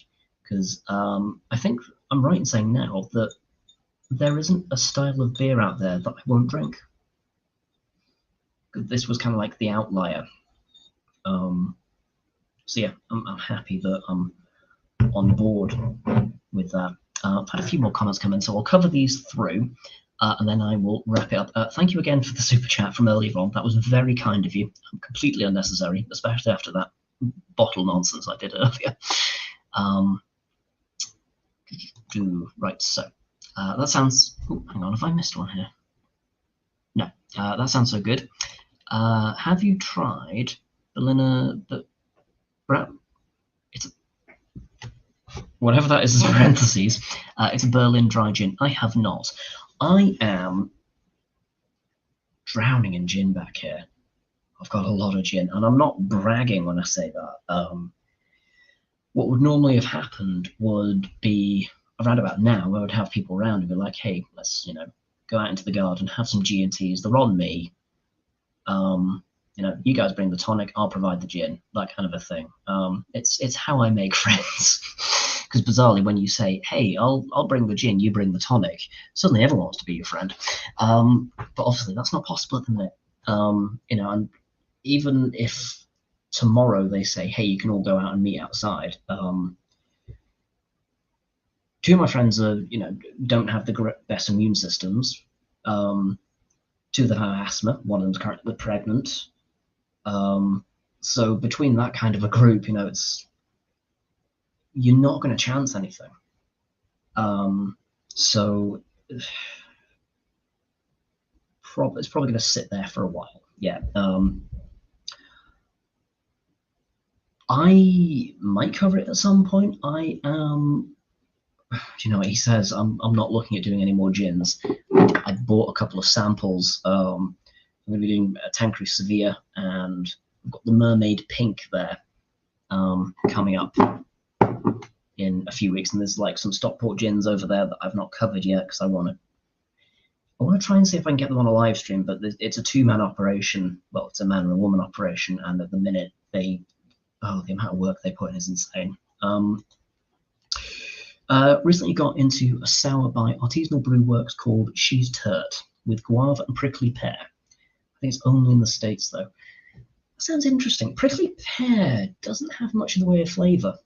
because I think I'm right in saying now that there isn't a style of beer out there that I won't drink. This was kind of like the outlier. So yeah, I'm happy that I'm on board with that. I've had a few more comments come in, so I'll cover these through, and then I will wrap it up. Thank you again for the super chat from earlier on. That was very kind of you. Completely unnecessary, especially after that bottle nonsense I did earlier. Right, so that sounds. Oh, hang on, have I missed one here? No, that sounds so good. Have you tried Berliner? It's whatever that is in parentheses. It's a Berlin dry gin. I have not. I am drowning in gin back here. I've got a lot of gin, and I'm not bragging when I say that. What would normally have happened would be around about now, I would have people around and be like, "Hey, let's go out into the garden, have some G&Ts. They're on me. You guys bring the tonic, I'll provide the gin." That kind of a thing. It's how I make friends. Because bizarrely, when you say, "Hey, I'll bring the gin, you bring the tonic," suddenly everyone wants to be your friend. But obviously, that's not possible at the minute. And even if tomorrow they say, "Hey, you can all go out and meet outside," two of my friends are, don't have the best immune systems. Two of them have asthma. One of them's currently pregnant. So between that kind of a group, you're not going to chance anything. So it's probably going to sit there for a while. Yeah. I might cover it at some point. I am. You know what he says? I'm not looking at doing any more gins. I bought a couple of samples. I'm going to be doing a Tanqueray Sevilla, and I've got the Mermaid Pink there coming up in a few weeks. And there's like some Stockport gins over there that I've not covered yet because I want to try and see if I can get them on a live stream. But it's a two-man operation. Well, it's a man and a woman operation, and at the minute the amount of work they put in is insane. Recently got into a sour by Artisanal Brew Works called She's Turt with guava and prickly pear. I think it's only in the States though. Sounds interesting. Prickly pear doesn't have much in the way of flavour.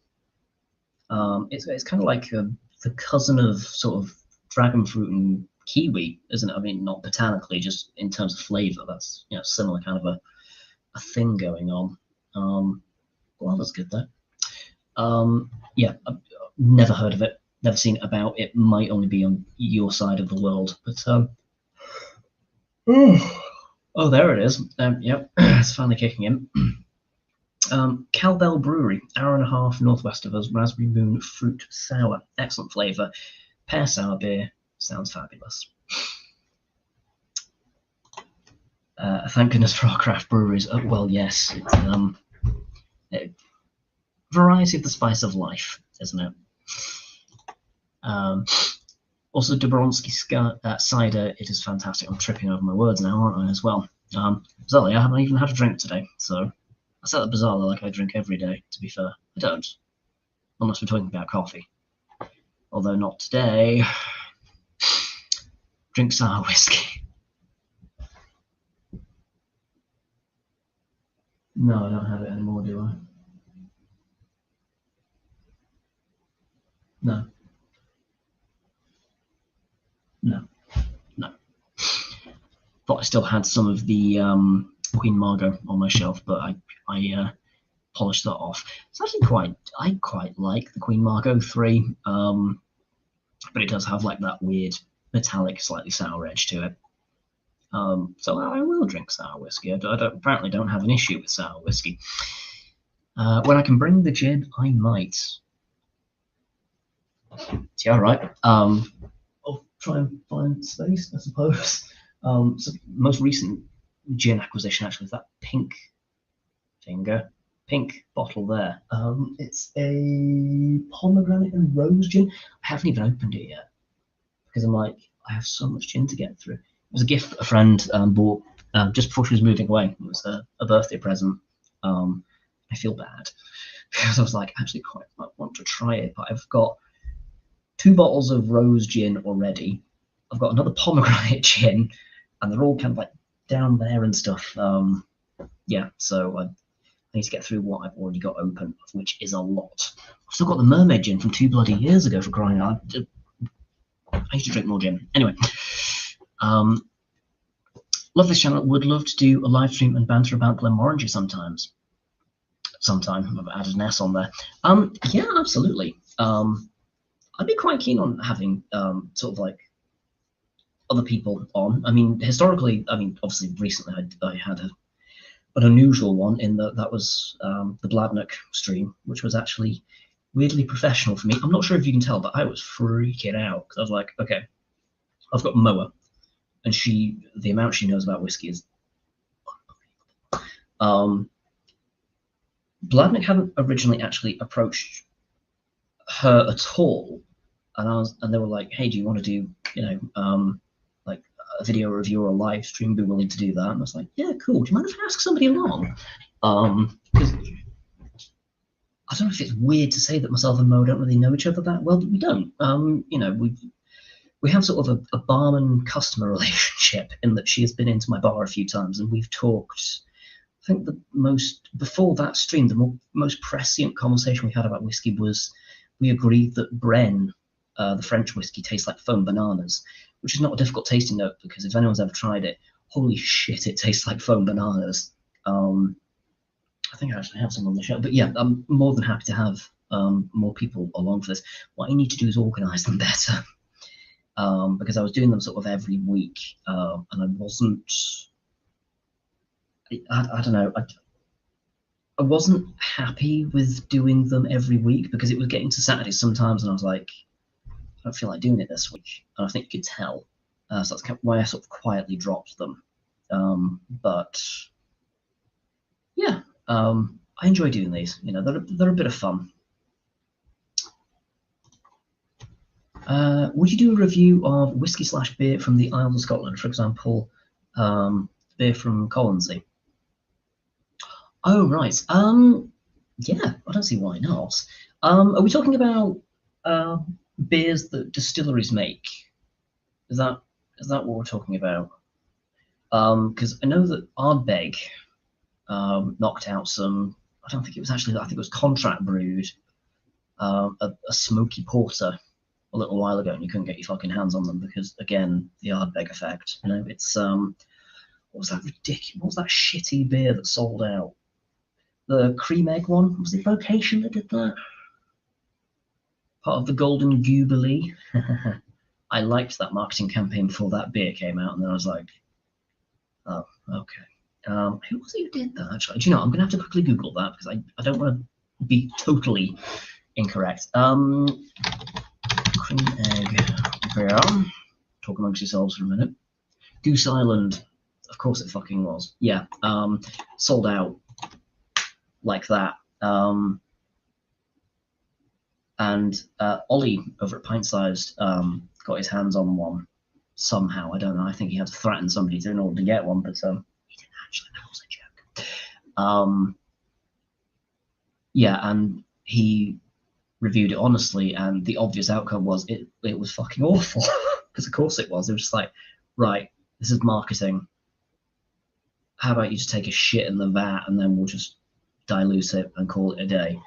It's kind of like the cousin of sort of dragon fruit and kiwi, isn't it? I mean, not botanically, just in terms of flavour. That's similar kind of a thing going on. Guava's good though. Yeah. Never heard of it, never seen it about. It might only be on your side of the world, but oh, there it is. Yep, it's finally kicking in. Cowbell Brewery, hour and a half northwest of us, Raspberry Moon Fruit Sour, excellent flavour, pear sour beer, sounds fabulous. Thank goodness for our craft breweries. Well, yes, it's variety of the spice of life, isn't it? Also, Dobronsky cider, it is fantastic. I'm tripping over my words now, aren't I, as well? Bizarrely, I haven't even had a drink today, so I say that bizarrely like I drink every day, to be fair. I don't, unless we're talking about coffee. Although not today. Drink sour whiskey. No, I don't have it anymore, do I? No. Thought I still had some of the Queen Margot on my shelf, but I polished that off. It's actually I quite like the Queen Margot 3, but it does have like that weird metallic, slightly sour edge to it. So I will drink sour whiskey. I apparently don't have an issue with sour whiskey. When I can bring the gin, I might. Yeah, right. I'll try and find space, I suppose. So most recent gin acquisition actually is that pink bottle there. It's a pomegranate and rose gin. I haven't even opened it yet because I'm like, I have so much gin to get through. It was a gift that a friend bought just before she was moving away. It was a birthday present. I feel bad because I was like, I actually quite want to try it, but I've got 2 bottles of rose gin already. I've got another pomegranate gin, and they're all kind of like down there and stuff. Yeah, so I need to get through what I've already got open, which is a lot. I've still got the mermaid gin from 2 bloody years ago, for crying out. I need to drink more gin. Anyway, love this channel. Would love to do a live stream and banter about Glenmorangie sometimes. Sometime. I've added an S on there. Yeah, absolutely. I'd be quite keen on having sort of like other people on. I mean, historically, obviously recently I had an unusual one in that was the Bladnock stream, which was actually weirdly professional for me. I'm not sure if you can tell, but I was freaking out because I was like, okay, I've got Moa, and the amount she knows about whiskey is unbelievable. Bladnock hadn't originally actually approached her at all, and they were like, hey, do you want to do like a video review or a live stream? Be willing to do that? And I was like, yeah, cool. Do you mind if I ask somebody along? Because I don't know if it's weird to say that myself and Mo don't really know each other that well, but we don't. You know, we have sort of a barman customer relationship in that she has been into my bar a few times and we've talked. I think the most before that stream, the most prescient conversation we had about whiskey was we agreed that Bren, the French whiskey, tastes like foam bananas, which is not a difficult tasting note because if anyone's ever tried it, holy shit, it tastes like foam bananas. I think I actually have some on the show, but yeah, I'm more than happy to have more people along for this. What I need to do is organise them better. Because I was doing them sort of every week, and I wasn't. I don't know. I wasn't happy with doing them every week because it was getting to Saturdays sometimes, and I was like, I don't feel like doing it this week, and I think you could tell. So that's kind of why I sort of quietly dropped them. But yeah, I enjoy doing these. You know, they're a bit of fun. Would you do a review of whiskey/beer from the Isles of Scotland, for example, beer from Colonsay? Oh, right. Yeah, I don't see why not. Are we talking about beers that distilleries make? Is that what we're talking about? Because I know that Ardbeg knocked out some. I don't think it was actually. I think it was contract brewed a smoky porter a little while ago, and you couldn't get your fucking hands on them because, again, the Ardbeg effect. You know, it's what was that ridiculous? What was that shitty beer that sold out? The cream egg one, was it Vocation that did that? Part of the Golden Jubilee. I liked that marketing campaign before that beer came out, and then I was like, oh, okay. Who was it who did that, actually? Do you know, I'm going to have to quickly Google that because I don't want to be totally incorrect. Cream egg beer. Talk amongst yourselves for a minute. Goose Island. Of course it fucking was. Yeah. Sold out like that. And Ollie over at Pint Sized got his hands on one somehow. I don't know. I think he had to threaten somebody in order to get one, but he didn't actually. That was a joke. Yeah, and he reviewed it honestly, and the obvious outcome was it was fucking awful because of course it was. It was just like, right, this is marketing. How about you just take a shit in the vat and then we'll just dilute it and call it a day.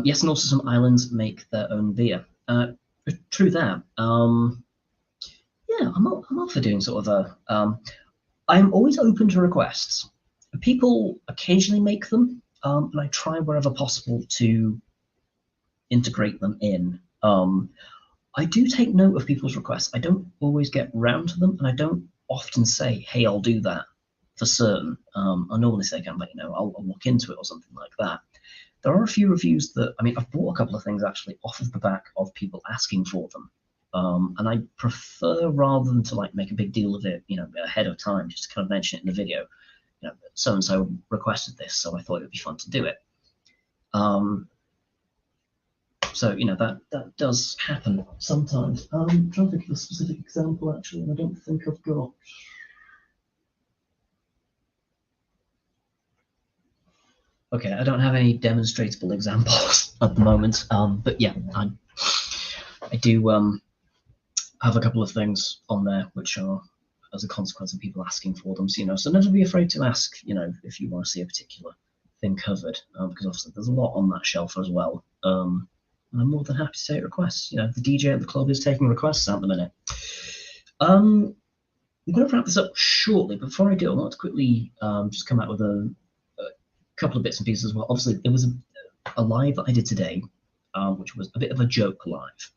Yes, and also some islands make their own beer. True that. Yeah, I'm up for doing sort of a. I'm always open to requests. People occasionally make them, and I try wherever possible to integrate them in. I do take note of people's requests. I don't always get round to them, and I don't often say, "Hey, I'll do that." For certain, I normally say, "Kind of like, I'll look into it" or something like that. There are a few reviews that, I mean, I've bought a couple of things actually off of the back of people asking for them. And I prefer, rather than to like make a big deal of it, ahead of time, just to kind of mention it in the video, so-and-so requested this, so I thought it would be fun to do it. So, that does happen sometimes. I'm trying to think of a specific example, actually, and I don't think I've got. Okay, I don't have any demonstrable examples at the moment, but yeah, I do have a couple of things on there which are as a consequence of people asking for them. So never be afraid to ask, if you want to see a particular thing covered, because obviously there's a lot on that shelf as well. And I'm more than happy to take requests. The DJ at the club is taking requests at the minute. I'm going to wrap this up shortly. Before I do, I want to quickly just come out with a couple of bits and pieces as well. Obviously, there was a live that I did today, which was a bit of a joke live,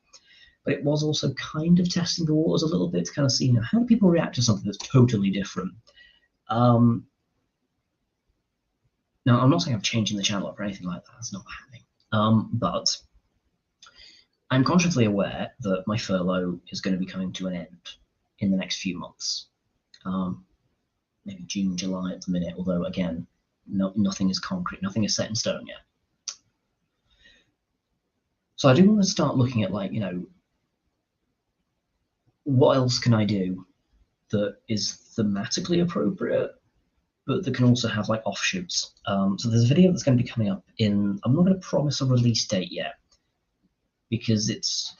but it was also kind of testing the waters a little bit to kind of see, how do people react to something that's totally different. Now, I'm not saying I'm changing the channel up or anything like that. That's not happening. But I'm consciously aware that my furlough is going to be coming to an end in the next few months. Maybe June, July at the minute, although, again, nothing is concrete, nothing is set in stone yet. So I do want to start looking at, what else can I do that is thematically appropriate but that can also have like offshoots. So there's a video that's going to be coming up in, I'm not going to promise a release date yet, because it's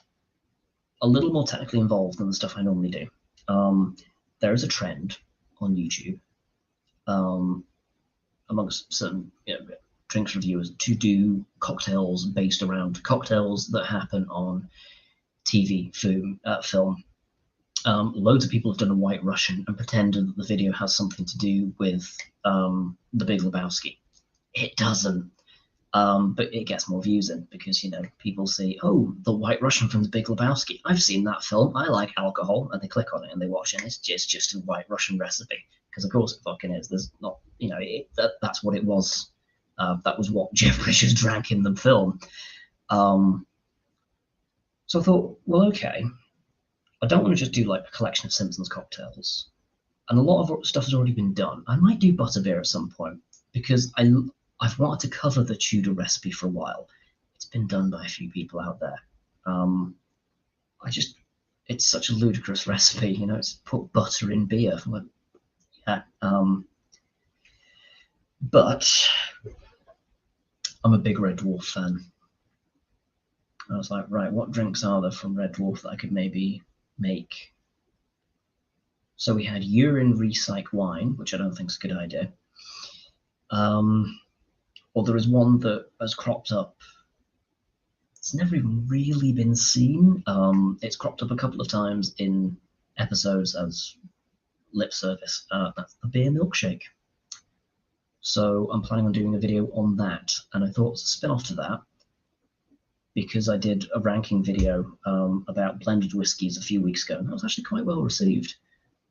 a little more technically involved than the stuff I normally do. There is a trend on YouTube amongst certain drinks reviewers to do cocktails based around cocktails that happen on TV, film. Loads of people have done a White Russian and pretended that the video has something to do with The Big Lebowski. It doesn't. But it gets more views in because, people see, oh, the White Russian from The Big Lebowski. I've seen that film. I like alcohol. And they click on it and they watch it. And it's just a White Russian recipe. Because, of course, it fucking is. There's not, that's what it was. That was what Jeff Bridges drank in the film. So I thought, well, okay. I don't want to just do like a collection of Simpsons cocktails. And a lot of stuff has already been done. I might do butterbeer at some point because I've wanted to cover the Tudor recipe for a while. It's been done by a few people out there. It's such a ludicrous recipe, it's put butter in beer. Like, yeah. But I'm a big Red Dwarf fan. I was like, right, what drinks are there from Red Dwarf that I could maybe make? So we had urine recycle wine, which I don't think is a good idea. Or there is one that has cropped up. It's never even really been seen. It's cropped up a couple of times in episodes as lip service. That's the beer milkshake. So I'm planning on doing a video on that. And I thought, spin off to that, because I did a ranking video about blended whiskies a few weeks ago. And that was actually quite well received.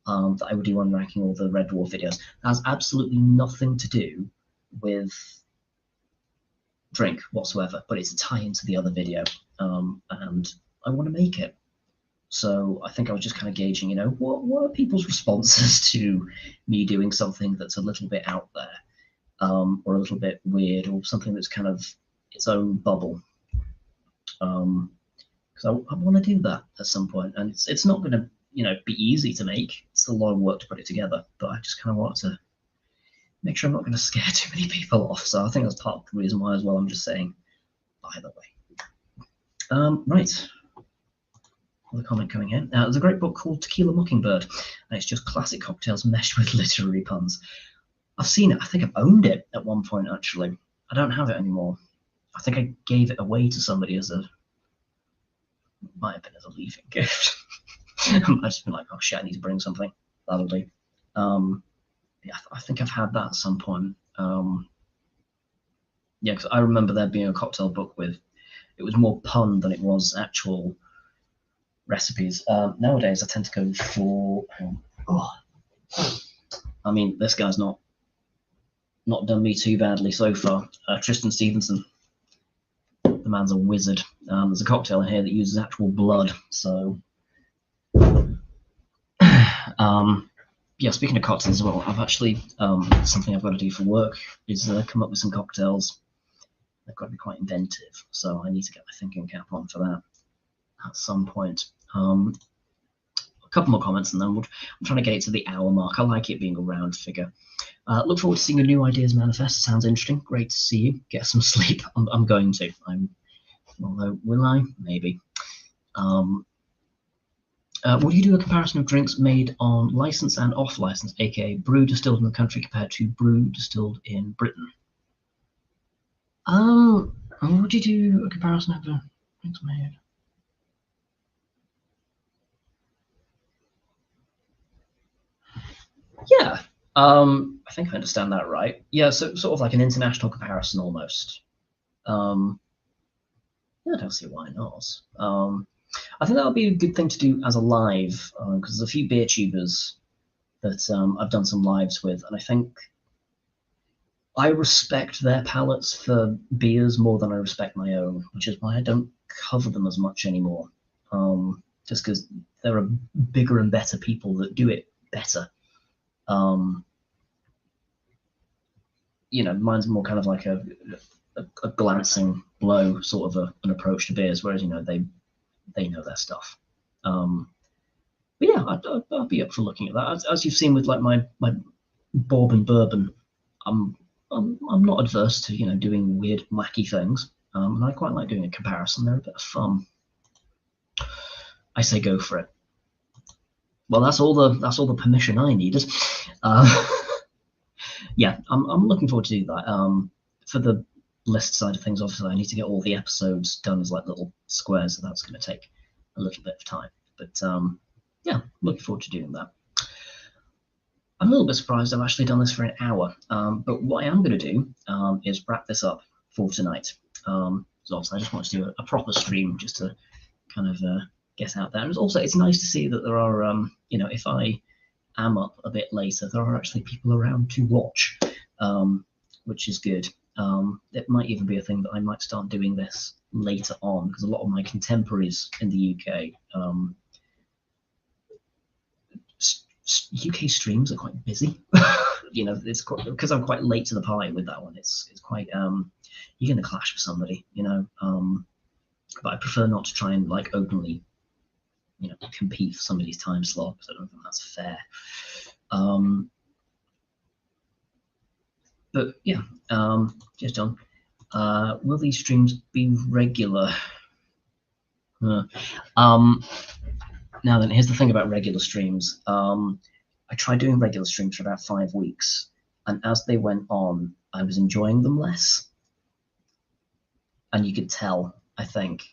That I would do on ranking all the Red Dwarf videos. That has absolutely nothing to do with drink whatsoever, but it's a tie into the other video, and I want to make it. So I think I was just kind of gauging, what are people's responses to me doing something that's a little bit out there, or a little bit weird, or something that's kind of its own bubble. Because I want to do that at some point, and it's not going to be easy to make. It's a lot of work to put it together, but I just kind of want to make sure I'm not going to scare too many people off. So I think that's part of the reason why as well. I'm just saying, by the way. Right. Another comment coming in. There's a great book called Tequila Mockingbird, and it's just classic cocktails meshed with literary puns. I've seen it. I think I've owned it at one point, actually. I don't have it anymore. I think I gave it away to somebody might have been as a leaving gift. I might have just been like, oh shit, I need to bring something. That'll do. Yeah, I think I've had that at some point. Yeah, because I remember there being a cocktail book it was more pun than it was actual recipes. Nowadays, I tend to go for. I mean, this guy's not done me too badly so far. Tristan Stevenson, the man's a wizard. There's a cocktail in here that uses actual blood, so. Yeah, speaking of cocktails as well, I've actually something I've got to do for work is come up with some cocktails. They've got to be quite inventive, so I need to get my thinking cap on for that at some point. A couple more comments, and then I'm trying to get it to the hour mark. I like it being a round figure. Look forward to seeing your new ideas manifest. Sounds interesting. Great to see you. Get some sleep. I'm going to. Although, will I? Maybe. Will you do a comparison of drinks made on license and off license, aka brew distilled in the country compared to brew distilled in Britain? Would you do a comparison of the drinks made? Yeah, I think I understand that right. Yeah, so sort of like an international comparison almost. Yeah, I don't see why not. I think that would be a good thing to do as a live, because there's a few beer tubers that I've done some lives with, and I think I respect their palates for beers more than I respect my own, which is why I don't cover them as much anymore. Just because there are bigger and better people that do it better. Mine's more kind of like a glancing blow sort of an approach to beers, whereas they know their stuff. But yeah, I'd be up for looking at that. As you've seen with like my bourbon bourbon, I'm not adverse to, you know, doing weird, wacky things, and I quite like doing a comparison. They're a bit of fun. I say go for it. Well, that's all the permission I needed. Yeah, I'm looking forward to do that. For the list side of things, obviously, I need to get all the episodes done as like little squares, so that's going to take a little bit of time. But yeah, looking forward to doing that. I'm a little bit surprised I've actually done this for an hour, but what I am going to do is wrap this up for tonight. So obviously I just want to do a proper stream just to kind of get out there. And also, it's nice to see that there are, you know, if I am up a bit later, there are actually people around to watch, which is good. It might even be a thing that I might start doing this later on, because a lot of my contemporaries in the UK, UK streams are quite busy. You know, it's quite, because I'm quite late to the party with that one. It's quite you're gonna clash with somebody, you know. But I prefer not to try and like openly, you know, compete for somebody's time slot, because I don't think that's fair. But yeah, just John. Will these streams be regular? Now then, here's the thing about regular streams. I tried doing regular streams for about 5 weeks, and as they went on, I was enjoying them less. And you could tell, I think.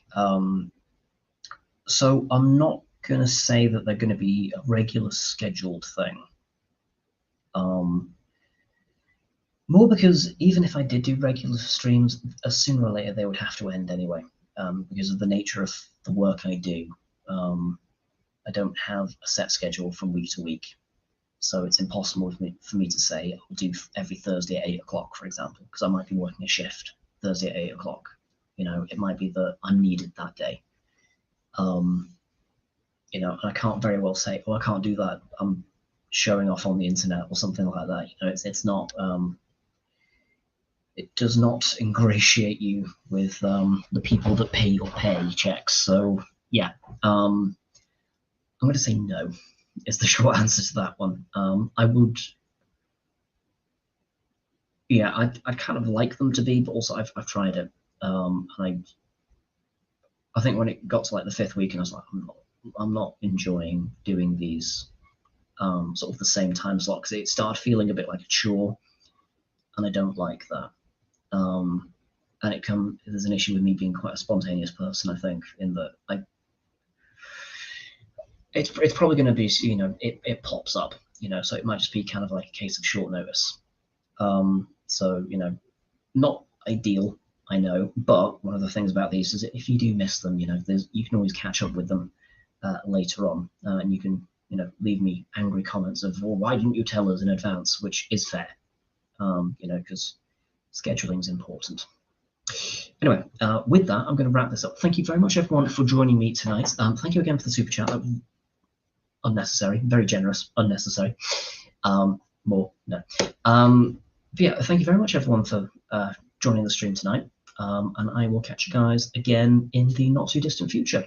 So I'm not going to say that they're going to be a regular scheduled thing. More because even if I did do regular streams, sooner or later they would have to end anyway, because of the nature of the work I do. I don't have a set schedule from week to week, so it's impossible for me to say I'll do every Thursday at 8 o'clock, for example, because I might be working a shift Thursday at 8 o'clock. You know, it might be that I'm needed that day. You know, and I can't very well say, oh, I can't do that, I'm showing off on the internet or something like that. You know, it's not. It does not ingratiate you with the people that pay your paychecks. So yeah, I'm going to say no. Is the short answer to that one. I would. Yeah, I'd kind of like them to be, but also I've tried it, and I think when it got to like the 5th week, and I was like, I'm not enjoying doing these sort of the same time slot, because it started feeling a bit like a chore, and I don't like that. And there's an issue with me being quite a spontaneous person, I think, in that it's probably going to be, you know, it pops up, you know, so it might just be kind of like a case of short notice. So, you know, not ideal, I know, but one of the things about these is that if you do miss them, you know, you can always catch up with them later on, and you can, you know, leave me angry comments of, well, why didn't you tell us in advance, which is fair, you know, because scheduling is important. Anyway, with that, I'm going to wrap this up. Thank you very much, everyone, for joining me tonight. Thank you again for the super chat. Unnecessary, very generous, unnecessary. More, no. But yeah, thank you very much, everyone, for joining the stream tonight. And I will catch you guys again in the not too distant future.